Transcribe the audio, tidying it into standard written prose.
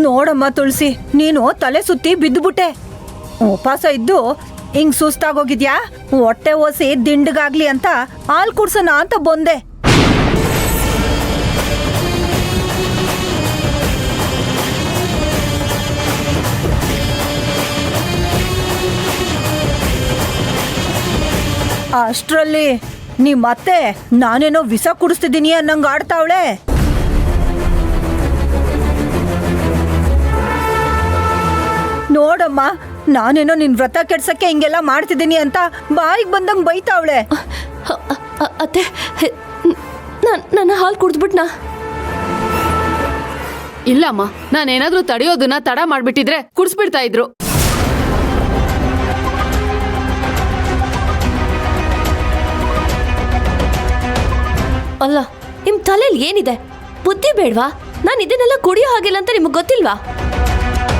ನೋಡಮ್ಮ ತುಳಸಿ, ನೀನು ತಲೆ ಸುತ್ತಿ ಬಿದ್ದುಬಿಟ್ಟೆ. ಉಪವಾಸ ಇದ್ದು ಹಿಂಗ್ ಸುಸ್ತಾಗೋಗಿದ್ಯಾ? ಹೊಟ್ಟೆ ಓಸಿ ದಿಂಡ್ಗಾಗ್ಲಿ ಅಂತ ಹಾಲು ಕುಡ್ಸೋಣ ಅಂತ ಬಂದೆ. ಅಷ್ಟ್ರಲ್ಲಿ ನಿಮ್ಮತ್ತೆ ನಾನೇನೋ ವಿಷ ಕುಡಿಸ್ತಿದ್ದೀನಿ ಅನ್ನಂಗ್ ಆಡ್ತಾವಳೆ. ನೋಡಮ್ಮ, ನಾನೇನೋ ನಿನ್ ವ್ರತ ಕೆಡ್ಸಕ್ಕೆ ಹಿಂಗೆಲ್ಲ ಮಾಡ್ತಿದ್ದೀನಿ ಅಂತ ಬಾಯಿಗೆ ಬಂದಂಗ್ ಬೈತಾವಳೆ. ಅತ್ತೆ, ನನ್ನ ಹಾಲು ಕುಡ್ದ್ಬಿಟ್ನಾ? ಇಲ್ಲಮ್ಮ, ನಾನೇನಾದ್ರೂ ತಡೆಯೋದನ್ನ ತಡ ಮಾಡ್ಬಿಟ್ಟಿದ್ರೆ ಕುಡಿಸ್ಬಿಡ್ತಾ ಇದ್ರು. ಅಲ್ಲ, ನಿಮ್ ತಲೆಯಲ್ಲಿ ಏನಿದೆ? ಬುದ್ಧಿ ಬೇಡ್ವಾ? ನಾನು ಇದನ್ನೆಲ್ಲ ಕುಡಿಯೋ ಹಾಗಿಲ್ಲ ಅಂತ ನಿಮಗ್ ಗೊತ್ತಿಲ್ವಾ?